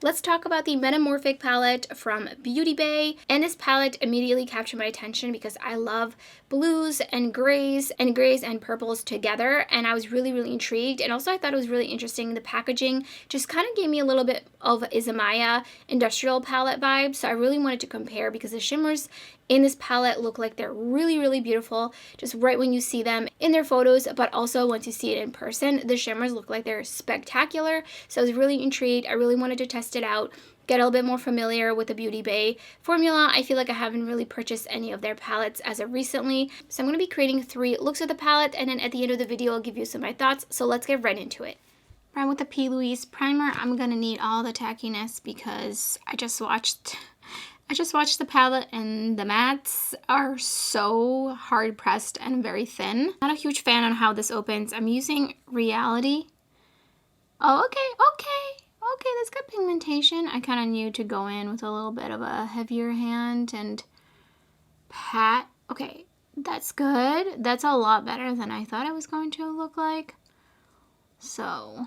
Let's talk about the Metamorphic palette from Beauty Bay. And this palette immediately captured my attention because I love blues and grays and purples together. And I was really, really intrigued. And also I thought it was really interesting. The packaging just kind of gave me a little bit of Isamaya Industrial palette vibes. So I really wanted to compare because the shimmers in this palette look like they're really, really beautiful just right when you see them in their photos, but also once you see it in person, the shimmers look like they're spectacular. So I was really intrigued. I really wanted to test it out, get a little bit more familiar with the Beauty Bay formula. I feel like I haven't really purchased any of their palettes as of recently. So I'm going to be creating 3 looks of the palette, and then at the end of the video I'll give you some of my thoughts. So let's get right into it. Prime with the P. Louise primer. I'm going to need all the tackiness because I just watched the palette and the mattes are so hard pressed and very thin. Not a huge fan on how this opens. I'm using Reality. Oh, okay, that's good pigmentation. I kind of knew to go in with a little bit of a heavier hand and pat. Okay, that's good. That's a lot better than I thought it was going to look like. So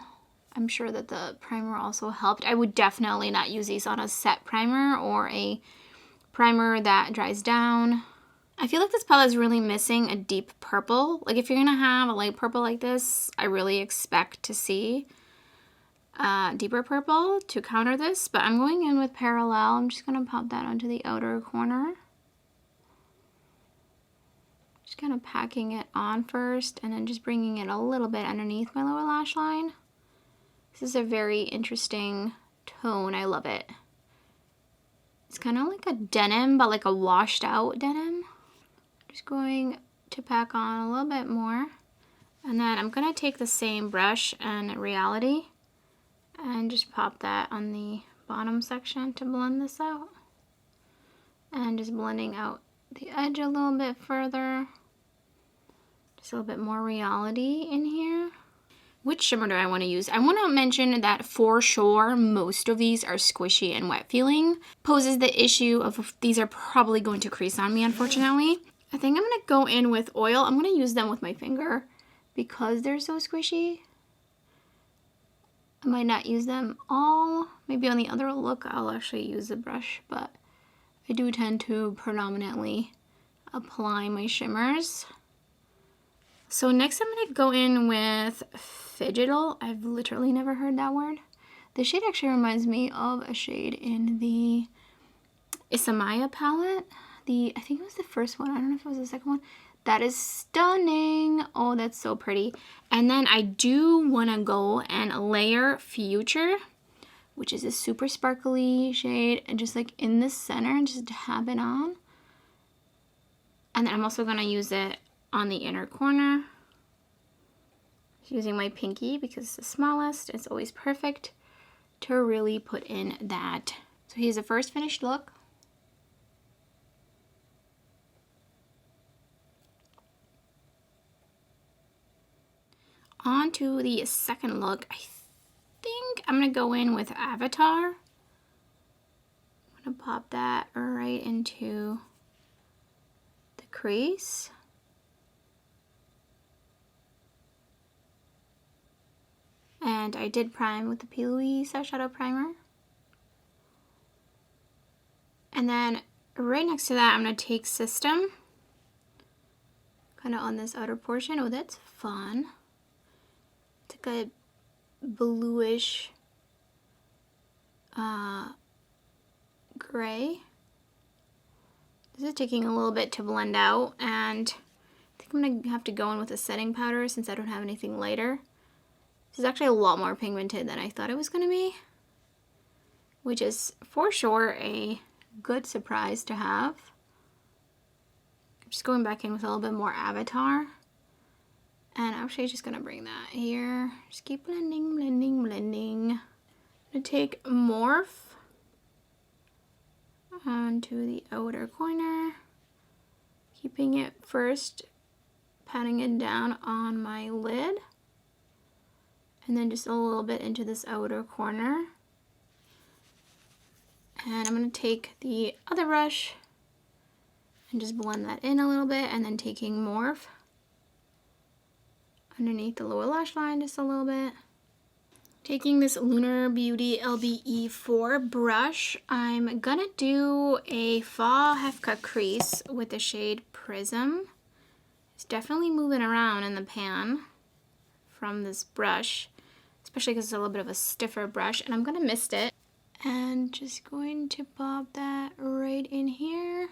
I'm sure that the primer also helped. I would definitely not use these on a set primer or a primer that dries down. I feel like this palette is really missing a deep purple. Like if you're gonna have a light purple like this, I really expect to see deeper purple to counter this, but I'm going in with Parallel. I'm just gonna pop that onto the outer corner. Just kind of packing it on first and then just bringing it a little bit underneath my lower lash line. This is a very interesting tone. I love it. It's kind of like a denim, but like a washed out denim. Just going to pack on a little bit more. And then I'm going to take the same brush and Reality and just pop that on the bottom section to blend this out. And just blending out the edge a little bit further. Just a little bit more Reality in here. Which shimmer do I want to use? I want to mention that for sure most of these are squishy and wet feeling. Poses the issue of these are probably going to crease on me, unfortunately. I think I'm going to go in with oil. I'm going to use them with my finger because they're so squishy. I might not use them all. Maybe on the other look I'll actually use the brush, but I do tend to predominantly apply my shimmers. So next I'm going to go in with Fidgetal. I've literally never heard that word. The shade actually reminds me of a shade in the Isamaya palette. I think it was the first one. I don't know if it was the second one. That is stunning. Oh, that's so pretty. And then I do want to go and layer Future, which is a super sparkly shade, and just like in the center and just dab it on. And then I'm also going to use it on the inner corner. Using my pinky because it's the smallest. It's always perfect to really put in that. So here's the first finished look. On to the second look. I think I'm going to go in with Avatar. I'm going to pop that right into the crease. And I did prime with the P. Louise eyeshadow primer. And then right next to that, I'm going to take System. Kind of on this outer portion. Oh, that's fun. It's like a bluish gray. This is taking a little bit to blend out. And I think I'm going to have to go in with a setting powder since I don't have anything lighter. This is actually a lot more pigmented than I thought it was going to be, which is for sure a good surprise to have. I'm just going back in with a little bit more Avatar. And I'm actually just going to bring that here. Just keep blending, blending, blending. I'm going to take Morph onto the outer corner, keeping it first, patting it down on my lid. And then just a little bit into this outer corner. And I'm going to take the other brush and just blend that in a little bit, and then taking Morph underneath the lower lash line just a little bit. Taking this Lunar Beauty LBE4 brush, I'm gonna do a fall half cut crease with the shade Prism. It's definitely moving around in the pan from this brush, especially because it's a little bit of a stiffer brush, and I'm gonna mist it. And just going to pop that right in here.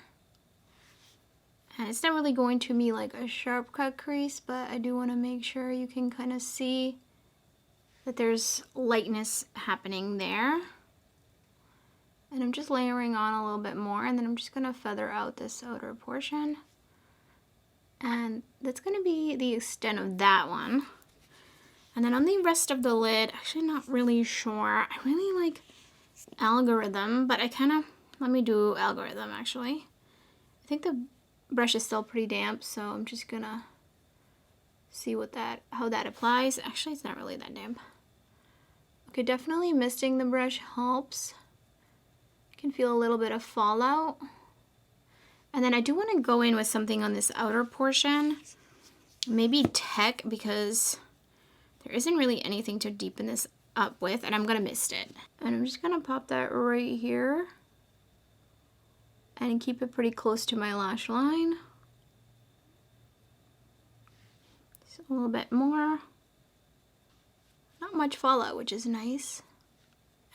And it's not really going to be like a sharp cut crease, but I do want to make sure you can kind of see that there's lightness happening there. And I'm just layering on a little bit more, and then I'm just going to feather out this outer portion. And that's going to be the extent of that one. And then on the rest of the lid, actually not really sure. I really like Algorithm, but I kind of, let me do Algorithm actually. I think the brush is still pretty damp, so I'm just gonna see how that applies. Actually, it's not really that damp. Okay, definitely misting the brush helps. You can feel a little bit of fallout. And then I do want to go in with something on this outer portion, maybe Tech, because there isn't really anything to deepen this up with, and I'm gonna mist it. And I'm just gonna pop that right here and keep it pretty close to my lash line. Just a little bit more. Not much fallout, which is nice.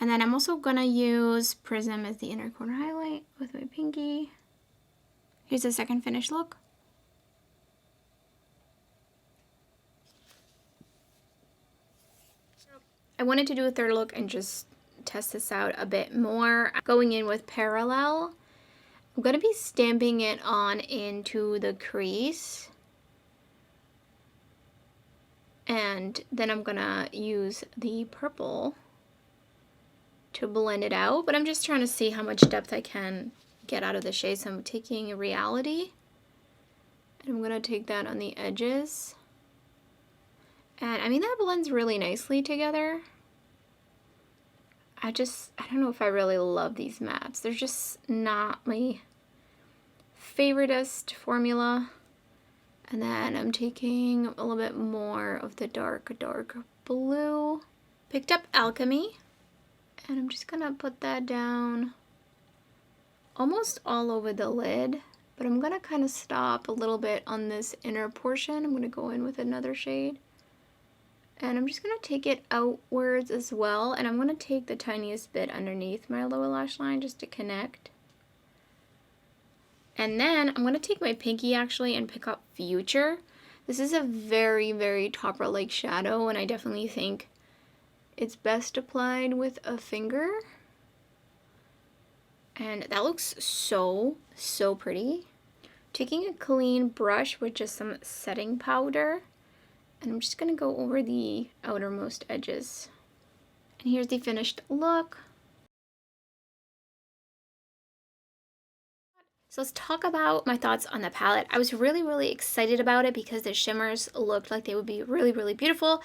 And then I'm also gonna use Prism as the inner corner highlight with my pinky. Here's the second finished look. I wanted to do a third look and just test this out a bit more. Going in with Parallel, I'm going to be stamping it on into the crease. And then I'm going to use the purple to blend it out. But I'm just trying to see how much depth I can get out of the shade. So I'm taking Reality. And I'm going to take that on the edges. And I mean, that blends really nicely together. I don't know if I really love these mattes. They're just not my favoriteest formula. And then I'm taking a little bit more of the dark blue. Picked up Alchemy. And I'm just gonna put that down almost all over the lid. But I'm gonna kind of stop a little bit on this inner portion. I'm gonna go in with another shade. And I'm just going to take it outwards as well. And I'm going to take the tiniest bit underneath my lower lash line just to connect. And then I'm going to take my pinky actually and pick up Future. This is a very, very topper-like shadow. And I definitely think it's best applied with a finger. And that looks so, so pretty. Taking a clean brush with just some setting powder. And I'm just going to go over the outermost edges. And here's the finished look. So let's talk about my thoughts on the palette. I was really, really excited about it because the shimmers looked like they would be really, really beautiful.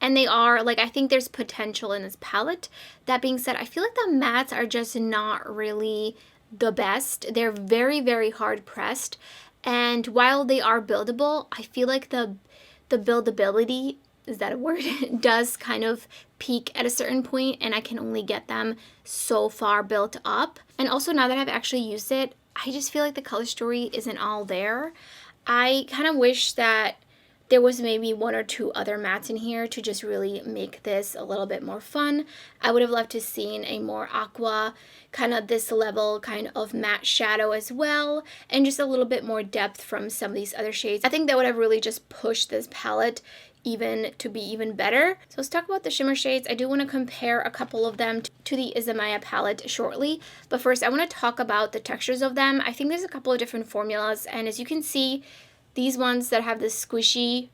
And they are. Like, I think there's potential in this palette. That being said, I feel like the mattes are just not really the best. They're very, very hard pressed. And while they are buildable, I feel like the buildability, is that a word, does kind of peak at a certain point, and I can only get them so far built up. And also, now that I've actually used it, I just feel like the color story isn't all there. I kind of wish that there was maybe one or two other mattes in here to just really make this a little bit more fun. I would have loved to seen a more aqua, kind of this level kind of matte shadow as well, and just a little bit more depth from some of these other shades. I think that would have really just pushed this palette even to be even better. So let's talk about the shimmer shades. I do want to compare a couple of them to the Isamaya palette shortly, but first I want to talk about the textures of them. I think there's a couple of different formulas, and as you can see, these ones that have this squishy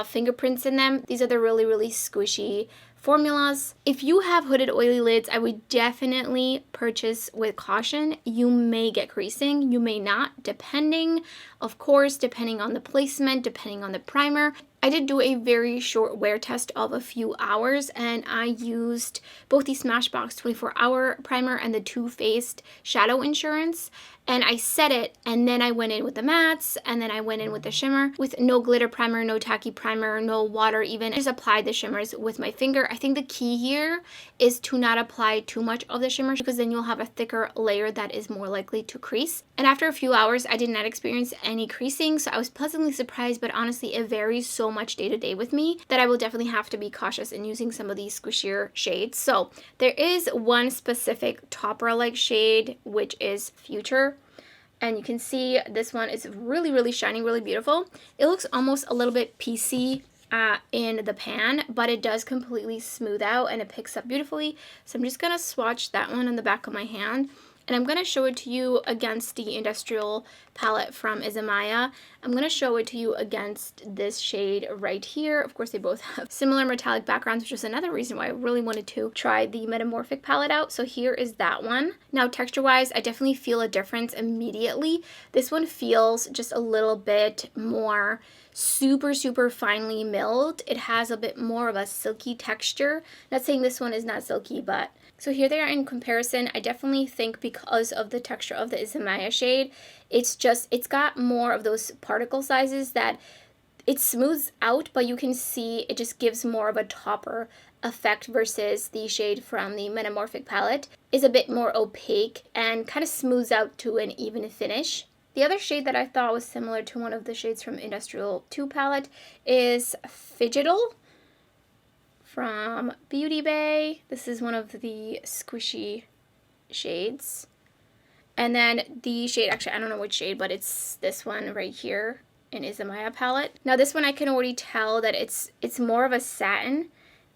fingerprints in them, these are the really, really squishy formulas. If you have hooded oily lids, I would definitely purchase with caution. You may get creasing, you may not, depending, of course, depending on the placement, depending on the primer. I did do a very short wear test of a few hours, and I used both the Smashbox 24-hour primer and the Too Faced Shadow Insurance. And I set it, and then I went in with the mattes, and then I went in with the shimmer with no glitter primer, no tacky primer, no water even. I just applied the shimmers with my finger. I think the key here is to not apply too much of the shimmer, because then you'll have a thicker layer that is more likely to crease. And after a few hours, I did not experience any creasing, so I was pleasantly surprised, but honestly, it varies so much day to day with me that I will definitely have to be cautious in using some of these squishier shades. So there is one specific topper-like shade, which is Future. And you can see this one is really, really shiny, really beautiful. It looks almost a little bit piecey in the pan, but it does completely smooth out and it picks up beautifully. So I'm just going to swatch that one on the back of my hand. And I'm going to show it to you against the Industrial palette from Isamaya. I'm going to show it to you against this shade right here. Of course, they both have similar metallic backgrounds, which is another reason why I really wanted to try the Metamorphic palette out. So here is that one. Now, texture-wise, I definitely feel a difference immediately. This one feels just a little bit more super, super finely milled. It has a bit more of a silky texture. Not saying this one is not silky, but... So here they are in comparison. I definitely think because of the texture of the Isamaya shade, it's got more of those particle sizes that it smooths out, but you can see it just gives more of a topper effect, versus the shade from the Metamorphic palette is a bit more opaque and kind of smooths out to an even finish. The other shade that I thought was similar to one of the shades from Industrial 2 palette is Fidgetal from Beauty Bay. This is one of the squishy shades. And then the shade, actually I don't know which shade, but it's this one right here in Isamaya palette. Now this one I can already tell that it's more of a satin,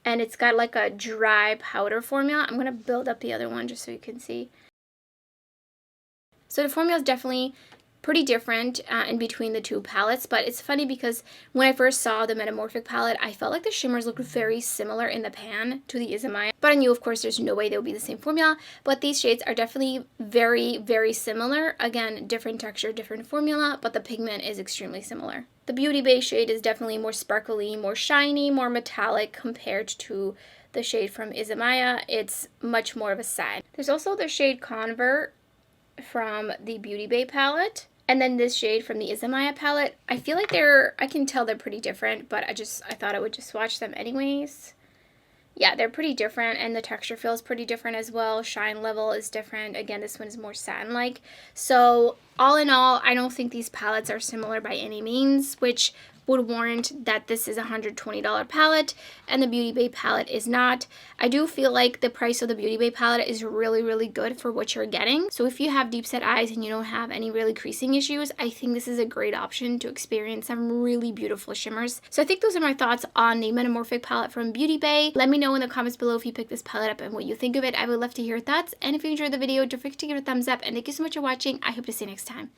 and it's got like a dry powder formula. I'm going to build up the other one just so you can see. So the formula is definitely pretty different in between the two palettes, but it's funny because when I first saw the Metamorphic palette, I felt like the shimmers looked very similar in the pan to the Isamaya, but I knew of course there's no way they would be the same formula, but these shades are definitely very, very similar. Again, different texture, different formula, but the pigment is extremely similar. The Beauty Bay shade is definitely more sparkly, more shiny, more metallic compared to the shade from Isamaya. It's much more of a satin. There's also the shade Convert from the Beauty Bay palette. And then this shade from the Isamaya palette. I feel like I can tell they're pretty different, but I thought I would just swatch them anyways. Yeah, they're pretty different, and the texture feels pretty different as well. Shine level is different. Again, this one is more satin-like. So all in all, I don't think these palettes are similar by any means, which would warrant that this is a $120 palette and the Beauty Bay palette is not. I do feel like the price of the Beauty Bay palette is really, really good for what you're getting. So if you have deep set eyes and you don't have any really creasing issues, I think this is a great option to experience some really beautiful shimmers. So I think those are my thoughts on the Metamorphic palette from Beauty Bay. Let me know in the comments below if you picked this palette up and what you think of it. I would love to hear your thoughts. And if you enjoyed the video, don't forget to give it a thumbs up. And thank you so much for watching. I hope to see you next time.